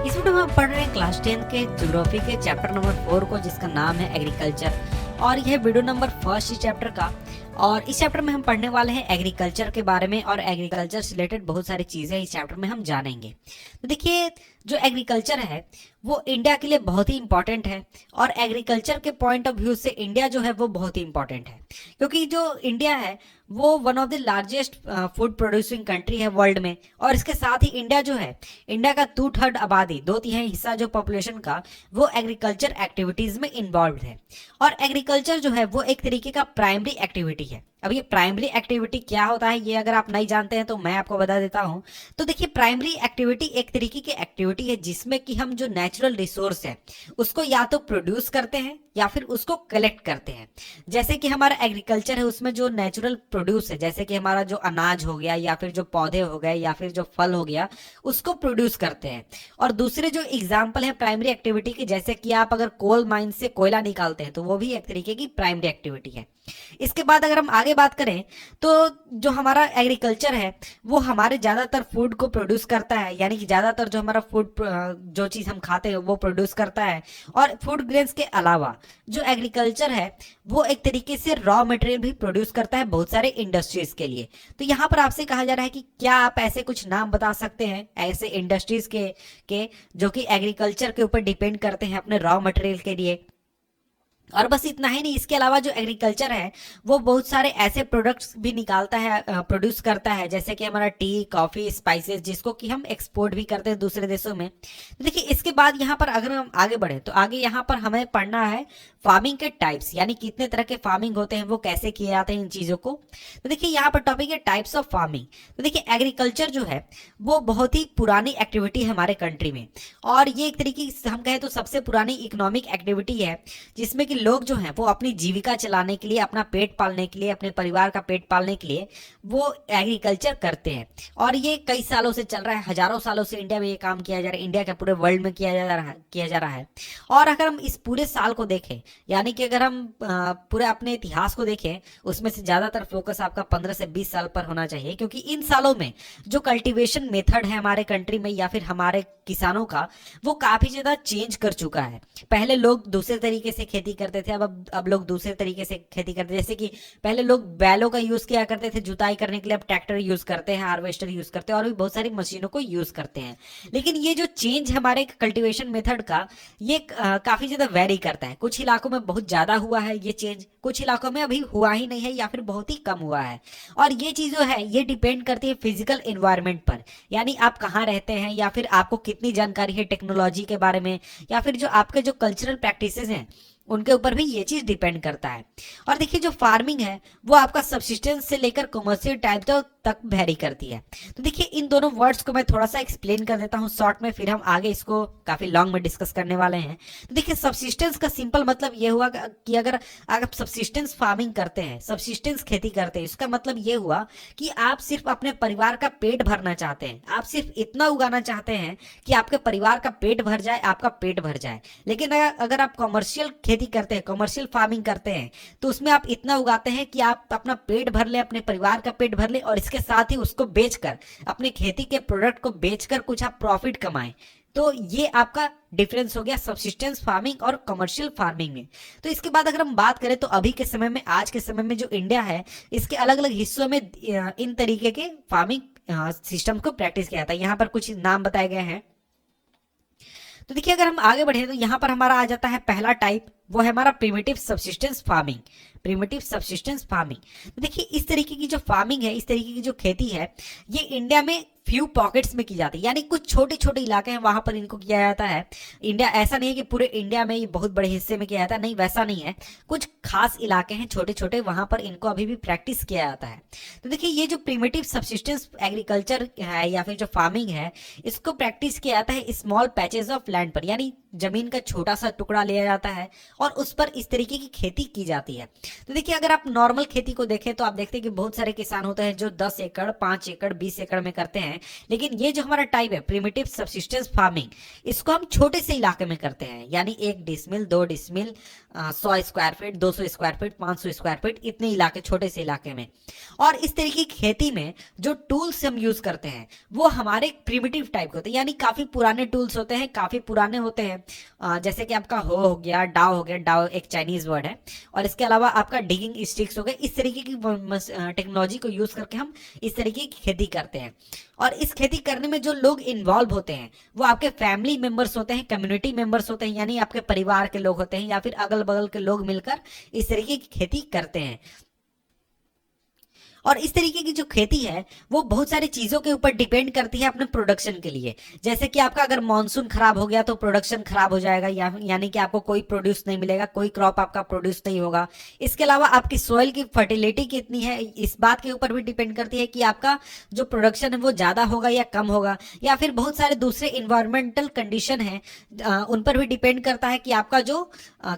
इस वीडियो में हम पढ़ रहे हैं क्लास 10 के ज्योग्राफी के चैप्टर नंबर 4 को, जिसका नाम है एग्रीकल्चर। और यह वीडियो नंबर फर्स्ट इस चैप्टर का। और इस चैप्टर में हम पढ़ने वाले हैं एग्रीकल्चर के बारे में, और एग्रीकल्चर से रिलेटेड बहुत सारी चीजें इस चैप्टर में हम जानेंगे। तो देखिए, जो एग्रीकल्चर है वो इंडिया के लिए बहुत ही इंपॉर्टेंट है, और एग्रीकल्चर के पॉइंट ऑफ व्यू से इंडिया जो है वो बहुत ही इंपॉर्टेंट है, क्योंकि जो इंडिया है वो one of the largest food producing country है वर्ल्ड में। और इसके साथ ही इंडिया जो है, इंडिया का 2/3 आबादी, 2/3 हिस्सा जो पॉपुलेशन का, वो एग्रीकल्चर एक्टिविटीज में इन्वॉल्व है। और एग्रीकल्चर जो है वो एक तरीके का प्राइमरी एक्टिविटी है। अब ये प्राइमरी एक्टिविटी क्या होता है, ये अगर आप नहीं जानते हैं तो मैं आपको बता देता हूं। तो देखिए, प्राइमरी एक्टिविटी एक तरीके की एक्टिविटी है जिसमें कि हम जो नेचुरल रिसोर्स है उसको या तो प्रोड्यूस करते हैं या फिर उसको कलेक्ट करते हैं। जैसे कि हमारा एग्रीकल्चर है, उसमें जो नेचुरल प्रोड्यूस है, जैसे कि हमारा जो अनाज हो गया या फिर जो पौधे हो गए या फिर जो फल हो गया, उसको प्रोड्यूस करते हैं। और दूसरे जो एग्जाम्पल है प्राइमरी एक्टिविटी के, जैसे कि आप अगर कोल माइन से कोयला निकालते हैं तो वो भी एक तरीके की प्राइमरी एक्टिविटी है। इसके बाद अगर हम आगे बात करें तो जो हमारा एग्रीकल्चर है वो हमारे ज्यादातर फूड को प्रोड्यूस करता है, यानी कि ज्यादातर जो हमारा फूड जो चीज हम खाते हैं वो प्रोड्यूस करता है। और फूड ग्रेन्स के अलावा जो एग्रीकल्चर है वो एक तरीके से रॉ मटेरियल भी प्रोड्यूस करता है बहुत सारे इंडस्ट्रीज के लिए। तो यहाँ पर आपसे कहा जा रहा है कि क्या आप ऐसे कुछ नाम बता सकते हैं ऐसे इंडस्ट्रीज के जो कि एग्रीकल्चर के ऊपर डिपेंड करते हैं अपने रॉ मटेरियल के लिए। और बस इतना ही नहीं, इसके अलावा जो एग्रीकल्चर है वो बहुत सारे ऐसे प्रोडक्ट्स भी निकालता है, प्रोड्यूस करता है, जैसे कि हमारा टी, कॉफी, स्पाइसेस, जिसको कि हम एक्सपोर्ट भी करते हैं दूसरे देशों में। तो देखिए, इसके बाद यहाँ पर अगर हम आगे बढ़े तो आगे यहाँ पर हमें पढ़ना है फार्मिंग के टाइप्स, यानी कितने तरह के फार्मिंग होते हैं, वो कैसे किए जाते हैं इन चीजों को। तो देखिए, यहाँ पर टॉपिक है टाइप्स ऑफ फार्मिंग। तो देखिए, एग्रीकल्चर जो है वो बहुत ही पुरानी एक्टिविटी है हमारे कंट्री में, और ये एक तरीके से हम कहें तो सबसे पुरानी इकोनॉमिक एक्टिविटी है, जिसमें कि लोग जो हैं वो अपनी जीविका चलाने के लिए, अपना पेट पालने के लिए, अपने परिवार का पेट पालने के लिए वो एग्रीकल्चर करते हैं। और ये कई सालों से चल रहा है, हजारों सालों से इंडिया में ये काम किया जा रहा है, इंडिया के पूरे वर्ल्ड में किया जा रहा है। और अगर हम इस पूरे साल को देखें, यानी कि अगर हम पूरे अपने इतिहास को देखें, उसमें से ज्यादातर फोकस आपका 15 से 20 साल पर होना चाहिए, क्योंकि इन सालों में जो कल्टीवेशन मेथड है हमारे कंट्री में या फिर हमारे किसानों का, वो काफी ज्यादा चेंज कर चुका है। पहले लोग दूसरे तरीके से खेती करते थे, अब लोग दूसरे तरीके से खेती करते हैं। जैसे कि पहले लोग बैलों का यूज किया करते थे जुताई करने के लिए, अब ट्रैक्टर यूज करते हैं, हार्वेस्टर यूज करते हैं, और भी बहुत सारी मशीनों को यूज करते हैं। लेकिन ये जो चेंज हमारे कल्टीवेशन मेथड का, ये काफी ज्यादा वेरी करता है। कुछ इलाकों में बहुत ज्यादा हुआ है ये चेंज, कुछ इलाकों में अभी हुआ ही नहीं है या फिर बहुत ही कम हुआ है। और ये चीज जो है ये डिपेंड करती है फिजिकल एनवायरनमेंट पर, यानी आप कहाँ रहते हैं या फिर आपको कितनी जानकारी है टेक्नोलॉजी के बारे में, या फिर जो आपके जो कल्चरल प्रैक्टिसेस हैं उनके ऊपर भी ये चीज डिपेंड करता है। और देखिए, जो फार्मिंग है वो आपका सब्सिस्टेंस से लेकर कमर्शियल टाइप तक वेरी करती है। तो देखिए, इन दोनों वर्ड्स को मैं थोड़ा सा एक्सप्लेन कर देता हूँ शॉर्ट में, फिर हम आगे इसको काफी लॉन्ग में डिस्कस करने वाले हैं। तो देखिए, सब्सिस्टेंस का सिंपल मतलब ये हुआ कि अगर आप सब्सिस्टेंस फार्मिंग करते हैं, सब्सिस्टेंस खेती करते हैं, इसका मतलब ये हुआ कि आप सिर्फ अपने परिवार का पेट भरना चाहते हैं, आप सिर्फ इतना उगाना चाहते हैं कि आपके परिवार का पेट भर जाए, आपका पेट भर जाए। लेकिन अगर आप कॉमर्शियल खेती करते हैं, कॉमर्शियल फार्मिंग करते हैं, तो उसमें आप इतना उगाते हैं कि आप अपना पेट भर ले, अपने परिवार का पेट भर ले, और इसके साथ ही उसको बेचकर, अपने खेती के प्रोडक्ट को बेचकर कुछ आप प्रॉफिट कमाएं। तो ये आपका डिफरेंस हो गया सब्सिस्टेंस फार्मिंग और कमर्शियल फार्मिंग में। तो इसके बाद अगर हम बात करें तो अभी के समय में, आज के समय में जो इंडिया है, इसके अलग अलग हिस्सों में इन तरीके के फार्मिंग सिस्टम को प्रैक्टिस किया जाता है। यहाँ पर कुछ नाम बताए गए हैं। तो देखिए, अगर हम आगे बढ़े तो यहाँ पर हमारा आ जाता है पहला टाइप, वो है हमारा primitive subsistence farming. Primitive subsistence farming, तो देखिए, इस तरीके की जो फार्मिंग है, इस तरीके की जो खेती है, ये इंडिया में फ्यू पॉकेट्स में की जाती है, यानी कुछ छोटे छोटे इलाके हैं वहां पर इनको किया जाता है। इंडिया ऐसा नहीं है कि पूरे इंडिया में ये बहुत बड़े हिस्से में किया जाता है, नहीं, वैसा नहीं है। कुछ खास इलाके हैं छोटे छोटे, वहां पर इनको अभी भी प्रैक्टिस किया जाता है। तो देखिए, ये जो प्रिमिटिव सब्सिस्टेंस एग्रीकल्चर है या फिर जो फार्मिंग है, इसको प्रैक्टिस किया जाता है स्मॉल पैचेस ऑफ लैंड पर, यानी जमीन का छोटा सा टुकड़ा लिया जाता है और उस पर इस तरीके की खेती की जाती है। तो देखिए, अगर आप नॉर्मल खेती को देखें तो आप देखते हैं कि बहुत सारे किसान होते हैं जो 10 एकड़, 5 एकड़, 20 एकड़ में करते हैं। हैं, लेकिन ये जो हमारा टाइप है प्रिमिटिव सब्सिस्टेंस फार्मिंग, इसको हम छोटे से इलाके में करते हैं, यानी 1 decimal, 2 decimal, 100 square feet, 200 square feet, 500 square feet, इतने इलाके, छोटे से इलाके में। और इस तरीके की खेती में जो टूल्स हम यूज करते हैं वो हमारे प्रिमिटिव टाइप के होते हैं, यानी काफी पुराने टूल्स होते हैं, काफी पुराने होते हैं। जैसे कि आपका हो गया, डाव हो गया, डाव एक चाइनीज वर्ड है, और इसके अलावा आपका डिगिंग स्टिक्स हो गए। इस तरीके की टेक्नोलॉजी को यूज करके हम इस तरीके की खेती करते हैं। और इस खेती करने में जो लोग इन्वॉल्व होते हैं वो आपके फैमिली मेंबर्स होते हैं, कम्युनिटी मेंबर्स होते हैं, यानी आपके परिवार के लोग होते हैं, या फिर अगल बगल के लोग मिलकर इस तरीके की खेती करते हैं। और इस तरीके की जो खेती है वो बहुत सारी चीजों के ऊपर डिपेंड करती है अपने प्रोडक्शन के लिए। जैसे कि आपका अगर मानसून खराब हो गया तो प्रोडक्शन खराब हो जाएगा, यानी कि आपको कोई प्रोड्यूस नहीं मिलेगा, कोई क्रॉप आपका प्रोड्यूस नहीं होगा। इसके अलावा आपकी सॉइल की फर्टिलिटी कितनी है, इस बात के ऊपर भी डिपेंड करती है कि आपका जो प्रोडक्शन है वो ज्यादा होगा या कम होगा। या फिर बहुत सारे दूसरे इन्वायरमेंटल कंडीशन है, उन पर भी डिपेंड करता है कि आपका जो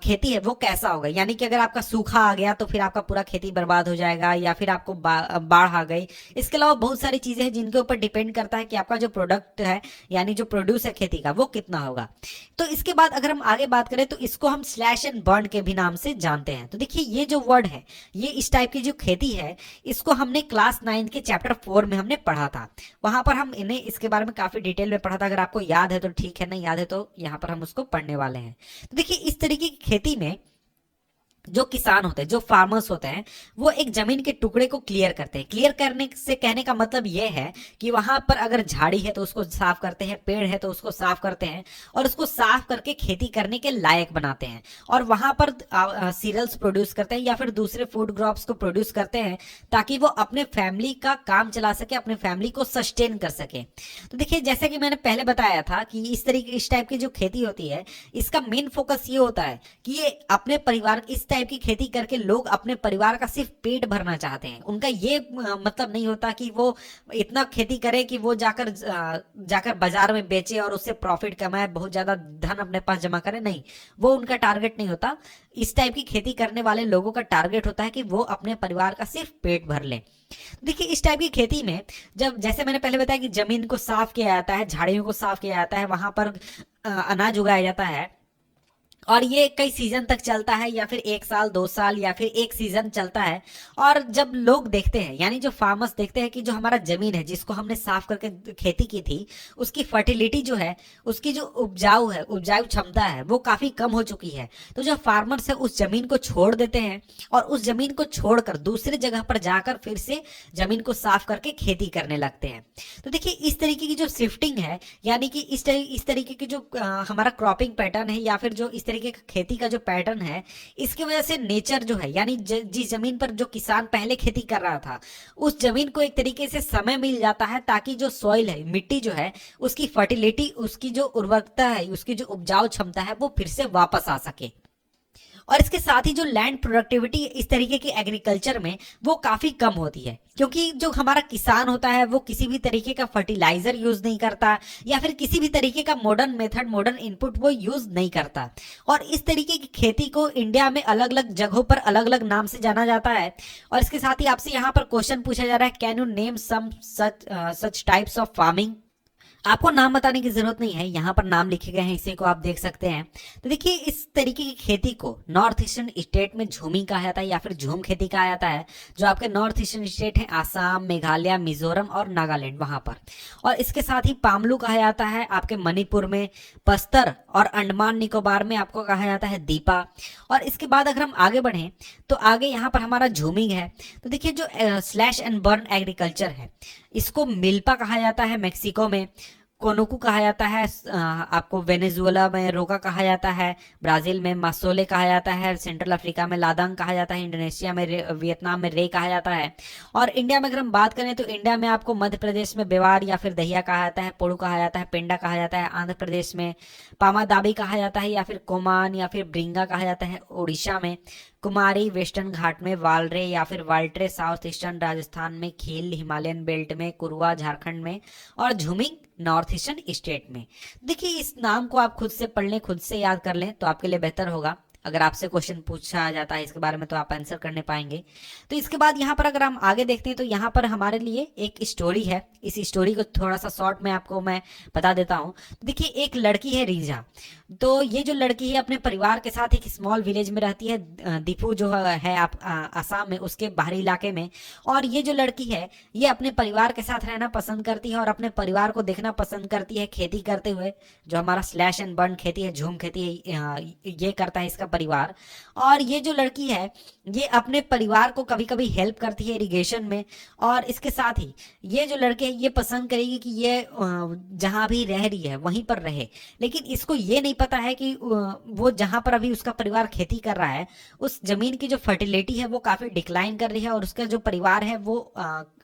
खेती है वो कैसा होगा। यानी कि अगर आपका सूखा आ गया तो फिर आपका पूरा खेती बर्बाद हो जाएगा, या फिर आपको बाढ़ आ गई। इसके अलावा बहुत सारी चीजें हैं जिनके ऊपर डिपेंड करता है कि आपका जो प्रोडक्ट है, यानी जो प्रोड्यूस है खेती का, वो कितना होगा। तो इसके बाद अगर हम आगे बात करें तो इसको हम स्लैश एंड बर्न के भी नाम से जानते हैं। तो देखिए ये जो वर्ड है, ये इस टाइप की जो खेती है, इसको हमने क्लास 9 के चैप्टर 4 में हमने पढ़ा था। वहां पर हम इन्हें इसके बारे में काफी डिटेल में पढ़ा था। अगर आपको याद है तो ठीक है, नहीं याद है तो यहाँ पर हम उसको पढ़ने वाले हैं। तो देखिए इस तरीके की खेती में जो किसान होते हैं, जो फार्मर्स होते हैं, वो एक जमीन के टुकड़े को क्लियर करते हैं। क्लियर करने से कहने का मतलब ये है कि वहां पर अगर झाड़ी है तो उसको साफ करते हैं, पेड़ है तो उसको साफ करते हैं, और उसको साफ करके खेती करने के लायक बनाते हैं। और वहां पर सीरियल्स प्रोड्यूस करते हैं या फिर दूसरे फूड क्रॉप्स को प्रोड्यूस करते हैं, ताकि वो अपने फैमिली का काम चला सके, अपने फैमिली को सस्टेन कर सके। तो देखिए जैसे कि मैंने पहले बताया था कि इस टाइप की जो खेती होती है, इसका मेन फोकस ये होता है कि ये अपने परिवार, इस टाइप की खेती करके लोग अपने परिवार का सिर्फ पेट भरना चाहते हैं। उनका ये मतलब नहीं होता कि वो इतना खेती करे कि वो जाकर बाजार में बेचे और उससे प्रॉफिट कमाए, बहुत ज्यादा धन अपने पास जमा करे। नहीं, वो उनका टारगेट नहीं होता। इस टाइप की खेती करने वाले लोगों का टारगेट होता है कि वो अपने परिवार का सिर्फ पेट भर ले। देखिए इस टाइप की खेती में जब, जैसे मैंने पहले बताया कि जमीन को साफ किया जाता है, झाड़ियों को साफ किया जाता है, वहां पर अनाज उगाया जाता है, और ये कई सीजन तक चलता है, या फिर 1 साल, 2 साल, या फिर 1 सीजन चलता है। और जब लोग देखते हैं, यानी जो फार्मर्स देखते हैं कि जो हमारा जमीन है जिसको हमने साफ करके खेती की थी, उसकी फर्टिलिटी जो है, उसकी जो उपजाऊ क्षमता है, वो काफी कम हो चुकी है। तो जो फार्मर्स है उस जमीन को छोड़ देते हैं, और उस जमीन को छोड़कर दूसरे जगह पर जाकर फिर से जमीन को साफ करके खेती करने लगते हैं। तो देखिए इस तरीके की जो शिफ्टिंग है, यानी कि इस तरीके की जो हमारा क्रॉपिंग पैटर्न है, या फिर जो इस तरीके का खेती का जो पैटर्न है, इसकी वजह से नेचर जो है, यानी जिस जमीन पर जो किसान पहले खेती कर रहा था, उस जमीन को एक तरीके से समय मिल जाता है, ताकि जो सॉइल है, मिट्टी जो है, उसकी फर्टिलिटी, उसकी जो उर्वरकता है, उसकी जो उपजाऊ क्षमता है, वो फिर से वापस आ सके। और इसके साथ ही जो लैंड प्रोडक्टिविटी इस तरीके की एग्रीकल्चर में वो काफी कम होती है, क्योंकि जो हमारा किसान होता है वो किसी भी तरीके का फर्टिलाइजर यूज नहीं करता, या फिर किसी भी तरीके का मॉडर्न मेथड, मॉडर्न इनपुट वो यूज नहीं करता। और इस तरीके की खेती को इंडिया में अलग अलग जगहों पर अलग अलग नाम से जाना जाता है। और इसके साथ ही आपसे यहाँ पर क्वेश्चन पूछा जा रहा है, can you name some such types of farming. आपको नाम बताने की जरूरत नहीं है, यहाँ पर नाम लिखे गए हैं, इसी को आप देख सकते हैं। तो देखिए इस तरीके की खेती को नॉर्थ ईस्टर्न स्टेट में झूमिंग कहा जाता है, या फिर झूम खेती कहा जाता है, जो आपके नॉर्थ ईस्टर्न स्टेट है, आसाम, मेघालय, मिजोरम और नागालैंड, वहां पर। और इसके साथ ही पामलू कहा जाता है आपके मणिपुर में, बस्तर और अंडमान निकोबार में आपको कहा जाता है दीपा। और इसके बाद अगर हम आगे बढ़ें तो आगे यहाँ पर हमारा झूमिंग है। तो देखिए जो स्लैश एंड बर्न एग्रीकल्चर है, इसको मिल्पा कहा जाता है मैक्सिको में, कोनोकू कहा जाता है आपको वेनेजुएला में, रोका कहा जाता है, ब्राजील में मासोले कहा जाता है, सेंट्रल अफ्रीका में लादांग कहा जाता है, इंडोनेशिया में वियतनाम में रे कहा जाता है। और इंडिया में अगर हम बात करें तो इंडिया में आपको मध्य प्रदेश में बेवार या फिर दहिया कहा जाता है, पोड़ू कहा जाता है, पेंडा कहा जाता है, आंध्र प्रदेश में पामादाबी कहा जाता है, या फिर कोमान या फिर ब्रिंगा कहा जाता है, उड़ीसा में कुमारी, वेस्टर्न घाट में वालरे या फिर वाल्ट्रे, साउथ ईस्टर्न राजस्थान में खील, हिमालयन बेल्ट में कुरुआ झारखंड में, और झुमिंग नॉर्थ ईस्टर्न स्टेट में। देखिए इस नाम को आप खुद से पढ़ लें, खुद से याद कर लें तो आपके लिए बेहतर होगा। अगर आपसे क्वेश्चन पूछा जाता है इसके बारे में तो आप आंसर करने पाएंगे। तो इसके बाद यहाँ पर अगर हम आगे देखते हैं तो यहाँ पर हमारे लिए एक स्टोरी है। इस स्टोरी को थोड़ा सा शॉर्ट में आपको मैं बता देता हूँ। देखिए, एक लड़की है रीजा। तो ये जो लड़की है अपने परिवार के साथ एक स्मॉल विलेज में रहती है, दीपू जो है आप आसाम में, उसके बाहरी इलाके में। और ये जो लड़की है ये अपने परिवार के साथ रहना पसंद करती है और अपने परिवार को देखना पसंद करती है खेती करते हुए। जो हमारा स्लैश एंड बर्न खेती है, झूम खेती है, ये करता है इसका परिवार। और ये जो लड़की है ये अपने परिवार को कभी कभी हेल्प करती है इरिगेशन में। और इसके साथ ही ये जो लड़के है ये पसंद करेगी कि ये जहां भी रह रही है वहीं पर रहे। लेकिन इसको ये नहीं पता है कि वो जहां पर अभी उसका परिवार खेती कर रहा है उस जमीन की जो फर्टिलिटी है वो काफी डिक्लाइन कर रही है, और उसका जो परिवार है वो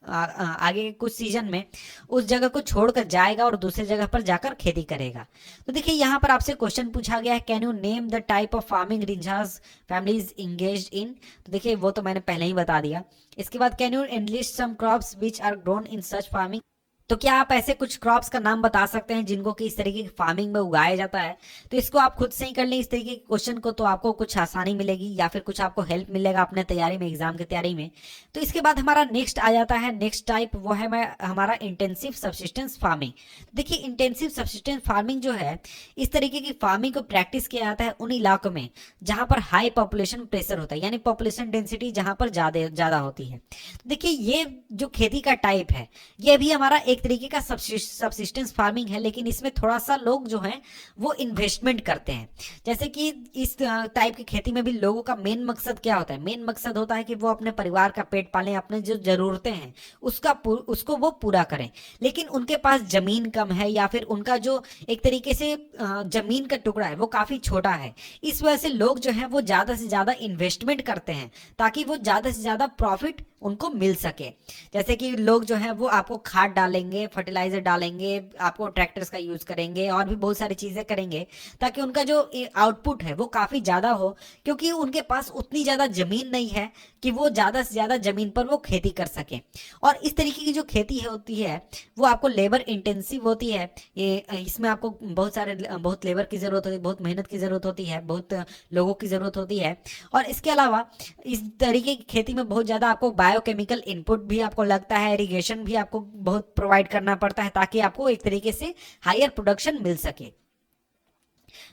आगे कुछ सीजन में उस जगह को छोड़कर जाएगा और दूसरी जगह पर जाकर खेती करेगा। तो देखिए यहाँ पर आपसे क्वेश्चन पूछा गया है, can you name the type of farming रिंझास फैमिली इज इंगेज्ड इन। तो देखिए वो तो मैंने पहले ही बता दिया। इसके बाद can you enlist some crops which are grown in such farming. तो क्या आप ऐसे कुछ क्रॉप्स का नाम बता सकते हैं जिनको कि इस तरीके की फार्मिंग में उगाया जाता है। तो इसको आप खुद से ही कर लें इस तरीके के क्वेश्चन को, तो आपको कुछ आसानी मिलेगी या फिर कुछ आपको हेल्प मिलेगा अपने तैयारी में, एग्जाम की तैयारी में। तो इसके बाद हमारा नेक्स्ट आ जाता है, नेक्स्ट टाइप वो है हमारा इंटेंसिव सब्सिस्टेंस फार्मिंग। देखिए इंटेंसिव सब्सिस्टेंस फार्मिंग जो है इस तरीके की फार्मिंग को प्रैक्टिस किया जाता है उन इलाकों में जहां पर हाई पॉपुलेशन प्रेशर होता है, यानी पॉपुलेशन डेंसिटी जहां पर ज्यादा होती है। देखिए ये जो खेती का टाइप है ये भी हमारा एक तरीके का सबसिस्टेंस फार्मिंग है, लेकिन इसमें थोड़ा सा लोग जो हैं वो इन्वेस्टमेंट करते हैं। जैसे कि इस टाइप की खेती में भी लोगों का मेन मकसद क्या होता है, मेन मकसद होता है कि वो अपने परिवार का पेट पालें, अपने जो जरूरतें हैं उसको वो पूरा करें। लेकिन उनके पास जमीन कम है या फिर उनका जो एक तरीके से जमीन का टुकड़ा है वो काफी छोटा है। इस वजह से लोग जो है वो ज्यादा से ज्यादा इन्वेस्टमेंट करते हैं ताकि वो ज्यादा से ज्यादा प्रॉफिट उनको मिल सके। जैसे कि लोग जो है वो आपको खाद डालेंगे, फर्टिलाइजर डालेंगे, आपको ट्रैक्टर्स का यूज करेंगे और भी बहुत सारी चीजें करेंगे ताकि उनका जो आउटपुट है वो काफी ज्यादा हो, क्योंकि उनके पास उतनी ज्यादा जमीन नहीं है कि वो ज्यादा से ज्यादा जमीन पर वो खेती कर सके। और इस तरीके की जो खेती होती है वो आपको लेबर इंटेंसिव होती है। ये इसमें आपको बहुत लेबर की जरूरत होती है, बहुत मेहनत की जरूरत होती है, बहुत लोगों की जरूरत होती है। और इसके अलावा इस तरीके की खेती में बहुत ज्यादा आपको बायोकेमिकल इनपुट भी आपको लगता है, इरिगेशन भी आपको बहुत प्रोवाइड करना पड़ता है ताकि आपको एक तरीके से हायर प्रोडक्शन मिल सके।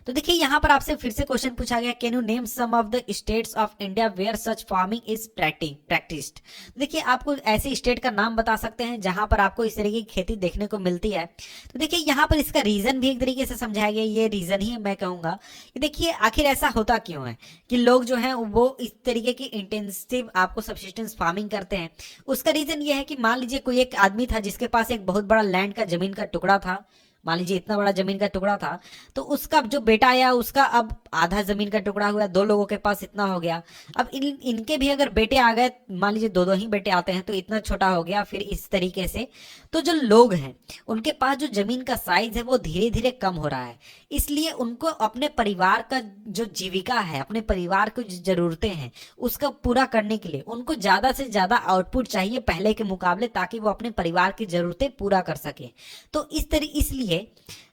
तो देखिए यहाँ पर आपसे फिर से क्वेश्चन पूछा गया, can you name some of the states of India where such farming is practised. देखिए आपको ऐसे स्टेट का नाम बता सकते हैं जहां पर आपको इस तरीके की खेती देखने को मिलती है। तो देखिए यहाँ पर इसका रीजन भी एक तरीके से समझाया गया, ये रीजन ही मैं कहूंगा कि देखिए आखिर ऐसा होता क्यों है कि लोग जो है वो इस तरीके की इंटेंसिव आपको सब्सिस्टेंस फार्मिंग करते हैं। उसका रीजन ये है कि मान लीजिए कोई एक आदमी था जिसके पास एक बहुत बड़ा लैंड का जमीन का टुकड़ा था, मान लीजिए इतना बड़ा जमीन का टुकड़ा था, तो उसका जो बेटा आया उसका अब आधा जमीन का टुकड़ा हुआ, दो लोगों के पास इतना हो गया। अब इनके भी अगर बेटे आ गए, मान लीजिए दो ही बेटे आते हैं तो इतना छोटा हो गया। फिर इस तरीके से तो जो लोग हैं उनके पास जो जमीन का साइज है वो धीरे धीरे कम हो रहा है। इसलिए उनको अपने परिवार का जो जीविका है, अपने परिवार को जो जरूरतें हैं उसका पूरा करने के लिए उनको ज्यादा से ज्यादा आउटपुट चाहिए पहले के मुकाबले, ताकि वो अपने परिवार की जरूरतें पूरा कर सके। तो इसलिए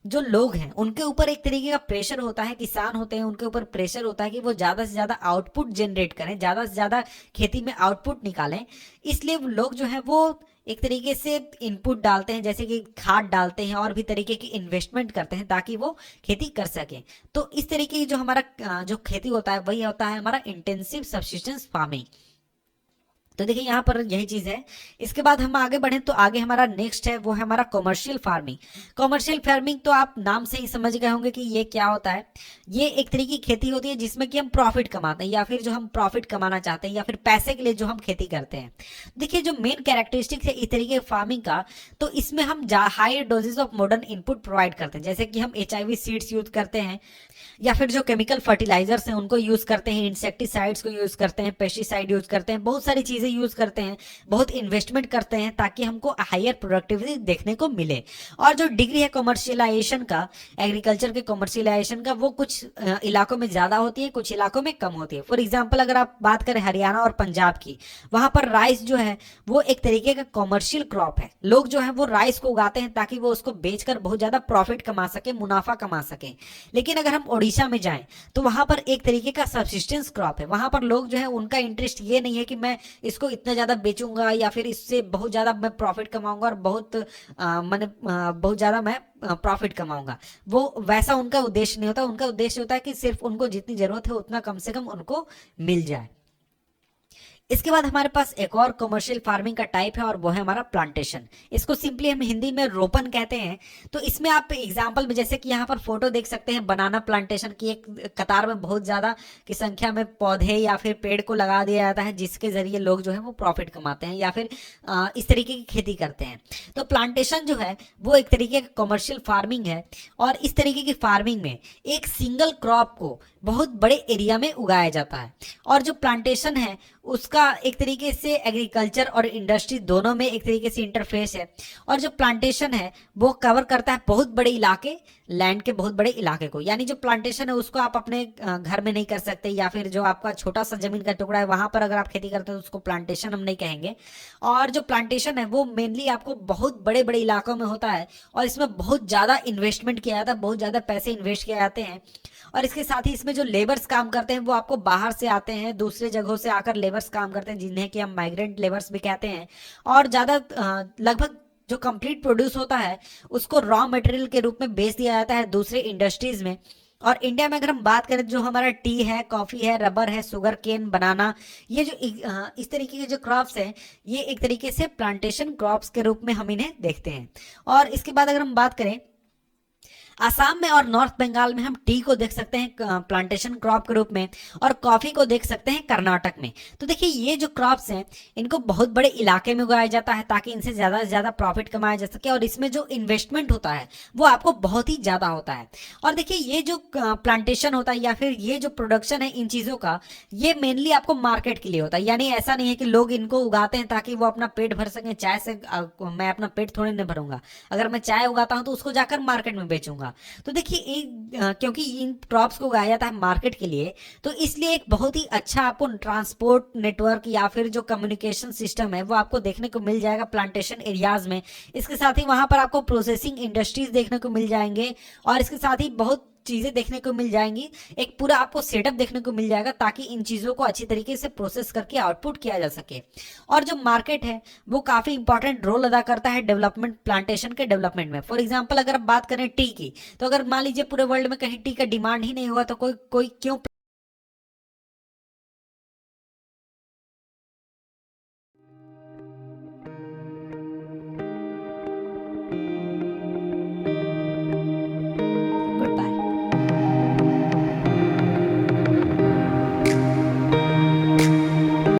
जो लोग हैं उनके ऊपर एक तरीके का प्रेशर होता है, किसान होते हैं उनके ऊपर प्रेशर होता है कि वो ज्यादा से ज्यादा आउटपुट जनरेट करें, ज्यादा से ज्यादा खेती में आउटपुट निकालें। इसलिए लोग जो है वो एक तरीके से इनपुट डालते हैं, जैसे कि खाद डालते हैं और भी तरीके की इन्वेस्टमेंट करते हैं ताकि वो खेती कर सके। तो इस तरीके की जो हमारा जो खेती होता है वही होता है हमारा इंटेंसिव सब्सिस्टेंस फार्मिंग। तो देखिए यहाँ पर यही चीज है। इसके बाद हम आगे बढ़े तो आगे हमारा नेक्स्ट है वो है हमारा कॉमर्शियल फार्मिंग। कॉमर्शियल फार्मिंग तो आप नाम से ही समझ गए होंगे कि ये क्या होता है। ये एक तरीके की खेती होती है जिसमें कि हम प्रॉफिट कमाते हैं या फिर जो हम प्रॉफिट कमाना चाहते हैं या फिर पैसे के लिए जो हम खेती करते हैं। देखिए जो मेन कैरेक्टरिस्टिक्स है इस तरीके फार्मिंग का, तो इसमें हम higher doses of modern input provide करते हैं, जैसे कि हम HIV सीड्स यूज करते हैं या फिर जो केमिकल फर्टिलाइजर्स हैं उनको यूज करते हैं, इंसेक्टिसाइड्स को यूज करते हैं, पेस्टिसाइड यूज करते हैं, बहुत सारी चीजें यूज करते हैं, बहुत इन्वेस्टमेंट करते हैं ताकि हमको हायर प्रोडक्टिविटी देखने को मिले। और जो डिग्री है कमर्शियलाइजेशन का, एग्रीकल्चर के कमर्शियलाइजेशन का, वो कुछ इलाकों में ज्यादा होती है, कुछ इलाकों में कम होती है। फॉर एग्जाम्पल अगर आप बात करें हरियाणा और पंजाब की, वहां पर राइस जो है वो एक तरीके का कमर्शियल क्रॉप है। लोग जो है वो राइस को उगाते हैं ताकि वो उसको बेचकर बहुत ज्यादा प्रॉफिट कमा सके, मुनाफा कमा सके। लेकिन अगर हम ओडिशा में जाएं तो वहां पर एक तरीके का सब्सिस्टेंस क्रॉप है। वहां पर लोग जो है उनका इंटरेस्ट ये नहीं है कि मैं इसको इतना ज्यादा बेचूंगा या फिर इससे बहुत ज्यादा मैं प्रॉफिट कमाऊंगा और बहुत ज्यादा मैं प्रॉफिट कमाऊंगा। वो वैसा उनका उद्देश्य नहीं होता। उनका उद्देश्य होता है कि सिर्फ उनको जितनी जरूरत है उतना कम से कम उनको मिल जाए। इसके बाद हमारे पास एक और कमर्शियल फार्मिंग का टाइप है और वो है हमारा प्लांटेशन। इसको सिंपली हम हिंदी में रोपन कहते हैं। तो इसमें आप एग्जांपल में जैसे कि यहाँ पर फोटो देख सकते हैं बनाना प्लांटेशन की, एक कतार में बहुत ज्यादा की संख्या में पौधे या फिर पेड़ को लगा दिया जाता है जिसके जरिए लोग जो है वो प्रॉफिट कमाते हैं या फिर इस तरीके की खेती करते हैं। तो प्लांटेशन जो है वो एक तरीके का कमर्शियल फार्मिंग है और इस तरीके की फार्मिंग में एक सिंगल क्रॉप को बहुत बड़े एरिया में उगाया जाता है। और जो प्लांटेशन है उसका एक तरीके से एग्रीकल्चर और इंडस्ट्री दोनों में एक तरीके से इंटरफेस है। और जो प्लांटेशन है वो कवर करता है बहुत बड़े इलाके, लैंड के बहुत बड़े इलाके को। यानी जो प्लांटेशन है उसको आप अपने घर में नहीं कर सकते, या फिर जो आपका छोटा सा जमीन का टुकड़ा है वहां पर अगर आप खेती करते हैं तो उसको प्लांटेशन हम नहीं कहेंगे। और जो प्लांटेशन है वो मेनली आपको बहुत बड़े बड़े इलाकों में होता है और इसमें बहुत ज्यादा इन्वेस्टमेंट किया जाता है, बहुत ज्यादा पैसे इन्वेस्ट किए जाते हैं। और इसके साथ ही इसमें जो लेबर्स काम करते हैं वो आपको बाहर से आते हैं, दूसरे जगहों से आकर लेबर्स काम करते हैं जिन्हें कि हम माइग्रेंट लेबर्स भी कहते हैं। और ज्यादा लगभग जो कंप्लीट प्रोड्यूस होता है उसको रॉ मटेरियल के रूप में बेच दिया जाता है दूसरे इंडस्ट्रीज में। और इंडिया में अगर हम बात करें जो हमारा टी है, कॉफी है, रबर है, शुगर केन, बनाना, ये जो इस तरीके के जो क्रॉप्स हैं ये एक तरीके से प्लांटेशन क्रॉप्स के रूप में हम इन्हें देखते हैं। और इसके बाद अगर हम बात करें आसाम में और नॉर्थ बंगाल में हम टी को देख सकते हैं प्लांटेशन क्रॉप के रूप में और कॉफी को देख सकते हैं कर्नाटक में। तो देखिए ये जो क्रॉप्स हैं इनको बहुत बड़े इलाके में उगाया जाता है ताकि इनसे ज्यादा से ज्यादा प्रॉफिट कमाया जा सके और इसमें जो इन्वेस्टमेंट होता है वो आपको बहुत ही ज्यादा होता है। और देखिए ये जो प्लांटेशन होता है या फिर ये जो प्रोडक्शन है इन चीजों का, ये मेनली आपको मार्केट के लिए होता है। यानी ऐसा नहीं है कि लोग इनको उगाते हैं ताकि वो अपना पेट भर सकें। चाय से मैं अपना पेट थोड़ी नहीं भरूंगा, अगर मैं चाय उगाता हूं तो उसको जाकर मार्केट में बेचूंगा। तो देखिए क्योंकि इन क्रॉप्स को उगाया जाता है मार्केट के लिए, तो इसलिए एक बहुत ही अच्छा आपको ट्रांसपोर्ट नेटवर्क या फिर जो कम्युनिकेशन सिस्टम है वो आपको देखने को मिल जाएगा प्लांटेशन एरियाज में। इसके साथ ही वहां पर आपको प्रोसेसिंग इंडस्ट्रीज देखने को मिल जाएंगे और इसके साथ ही बहुत चीजें देखने को मिल जाएंगी। एक पूरा आपको सेटअप देखने को मिल जाएगा ताकि इन चीजों को अच्छी तरीके से प्रोसेस करके आउटपुट किया जा सके। और जो मार्केट है वो काफी इंपॉर्टेंट रोल अदा करता है डेवलपमेंट, प्लांटेशन के डेवलपमेंट में। फॉर एग्जाम्पल अगर आप बात करें टी की, तो अगर मान लीजिए पूरे वर्ल्ड में कहीं टी का डिमांड ही नहीं होगा तो कोई क्यों